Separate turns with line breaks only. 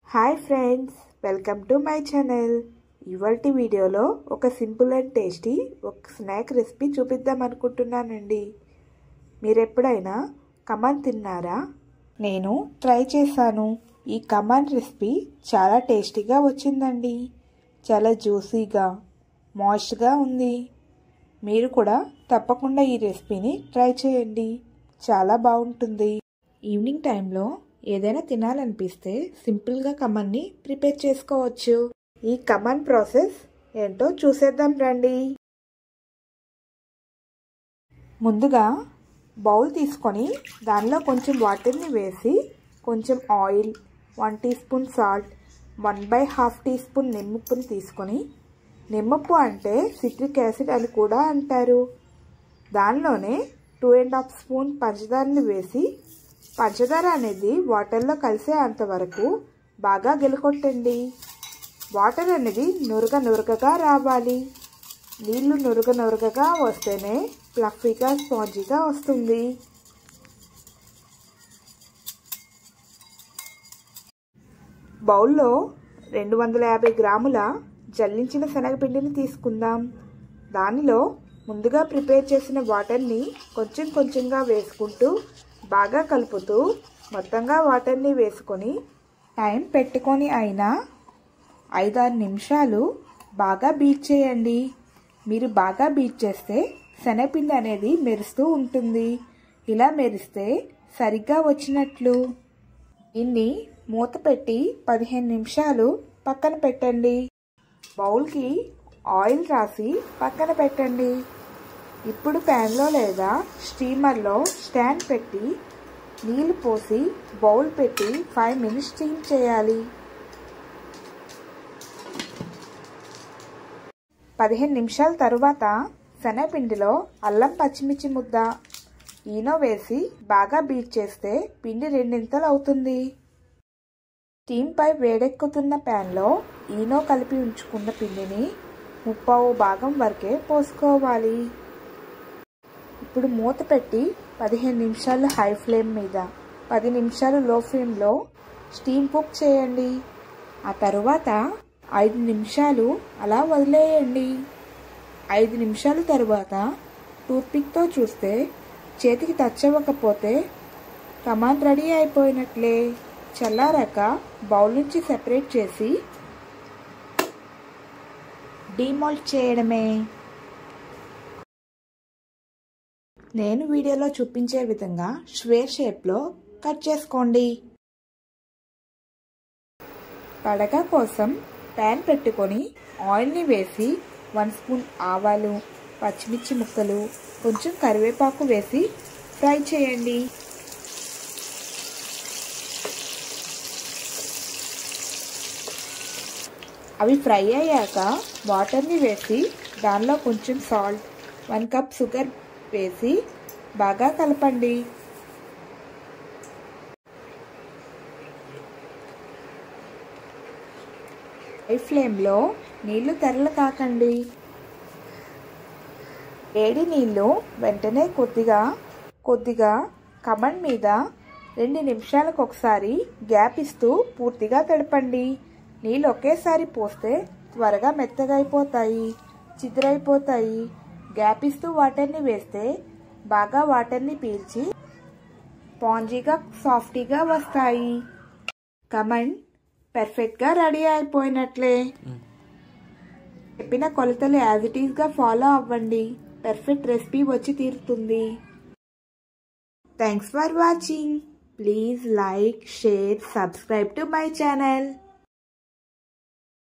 Hi friends, welcome to my channel. ఇవాల్టి వీడియోలో ఒక సింపుల్ అండ్ టేస్టీ ఒక స్నాక్ రెసిపీ చూపిద్దాం అనుకుంటున్నానండి. మీరు ఎప్పుడైనా కమాన్ తిన్నారా? నేను ట్రై చేశాను. ఈ కమాన్ రెసిపీ చాలా టేస్టీగా వచ్చిందండి. చాలా జ్యూసీగా, మాయిస్ట్గా ఉంది. మీరు కూడా తప్పకుండా ఈ రెసిపీని ట్రై చేయండి. చాలా బాగుంటుంది. ఈవినింగ్ టైంలో ఏదైనా తినాలనిపిస్తే సింపుల్గా కమాన్ని ప్రిపేర్ చేసుకోవచ్చు. ఈ కమాన్ ప్రాసెస్ ఏంటో చూసేద్దాం రండి. ముందుగా బౌల్ తీసుకొని దానిలో కొంచెం వాటర్ని వేసి కొంచెం oil, 1 teaspoon salt, 1/2 teaspoon నిమ్మప్పుని తీసుకొని, నిమ్మప్పు అంటే సిట్రిక్ యాసిడ్ అని కూడా అంటారు, దానిలోనే 2.5 స్పూన్ పంచదారని వేసి పంచదార అనేది వాటర్లో కలిసే అంతవరకు బాగా గెలకొట్టండి. వాటర్ అనేది నురగగా రావాలి. నీళ్లు నురగగా వస్తేనే ఫ్లఫీగా, స్పాంజీగా వస్తుంది. బౌల్లో 250 గ్రాముల జల్లించిన శనగపిండిని తీసుకుందాం. దానిలో ముందుగా ప్రిపేర్ చేసిన వాటర్ని కొంచెంగా వేసుకుంటూ బాగా కలుపుతూ మొత్తంగా వాటర్ని వేసుకొని టైం పెట్టుకొని అయినా 5-6 నిమిషాలు బాగా బీట్ చేయండి. మీరు బాగా బీట్ చేస్తే శనగపిండి అనేది మెరుస్తూ ఉంటుంది. ఇలా మెరిస్తే సరిగ్గా వచ్చినట్లు. దీన్ని మూత పెట్టి 15 నిమిషాలు పక్కన పెట్టండి. బౌల్కి ఆయిల్ రాసి పక్కన పెట్టండి. ఇప్పుడు ప్యాన్లో లేదా స్టీమర్లో స్టాండ్ పెట్టి నీళ్లు పోసి బౌల్ పెట్టి 5 మినిట్స్ స్టీమ్ చేయాలి. 15 నిమిషాల తరువాత శనగపిండిలో అల్లం పచ్చిమిర్చి ముద్ద, ఈనో వేసి బాగా బీట్ చేస్తే పిండి 2 అవుతుంది. స్టీమ్ పై వేడెక్కుతున్న ప్యాన్లో ఈనో కలిపి ఉంచుకున్న పిండిని 1/2 భాగం వరకే పోసుకోవాలి. ఇప్పుడు మూత పెట్టి 15 నిమిషాలు హై ఫ్లేమ్ మీద, 10 నిమిషాలు లో ఫ్లేమ్లో స్టీమ్ కుక్ చేయండి. ఆ తరువాత 5 నిమిషాలు అలా వదిలేయండి. 5 నిమిషాల తరువాత టూత్పిక్తో చూస్తే చేతికి టచ్ అవ్వకపోతే కమాన్ రెడీ అయిపోయినట్లే. చల్లారాక బౌల్ నుంచి సెపరేట్ చేసి డీమోల్డ్ చేయడమే. నేను వీడియోలో చూపించే విధంగా స్క్వేర్ షేప్లో కట్ చేసుకోండి. తడక కోసం ప్యాన్ పెట్టుకొని ఆయిల్ని వేసి 1 స్పూన్ ఆవాలు, పచ్చిమిర్చి ముక్కలు, కొంచెం కరివేపాకు వేసి ఫ్రై చేయండి. అవి ఫ్రై అయ్యాక వాటర్ని వేసి దానిలో కొంచెం సాల్ట్, 1 కప్ షుగర్ వేసి బాగా కలపండి. హై ఫ్లేమ్లో నీళ్లు తెరలు కాకండి. వేడి నీళ్లు వెంటనే కొద్దిగా కమాన్ మీద 2 నిమిషాలకు ఒకసారి గ్యాప్ ఇస్తూ పూర్తిగా తడపండి. నీళ్ళు ఒకేసారి పోస్తే త్వరగా మెత్తగా అయిపోతాయి, చిదురైపోతాయి. గ్యాప్ ఇస్తూ వాటర్ని వేస్తే బాగా వాటర్ని పీల్చి స్పాంజీగా, సాఫ్టీగా వస్తాయి. కమాన్ పర్ఫెక్ట్గా రెడీ అయిపోయినట్లే. చెప్పిన కొలతలు యాజ్ ఇట్ ఈస్గా ఫాలో అవ్వండి. పర్ఫెక్ట్ రెసిపీ వచ్చి తీరుతుంది. Thanks for watching. Please like, share, subscribe to my channel.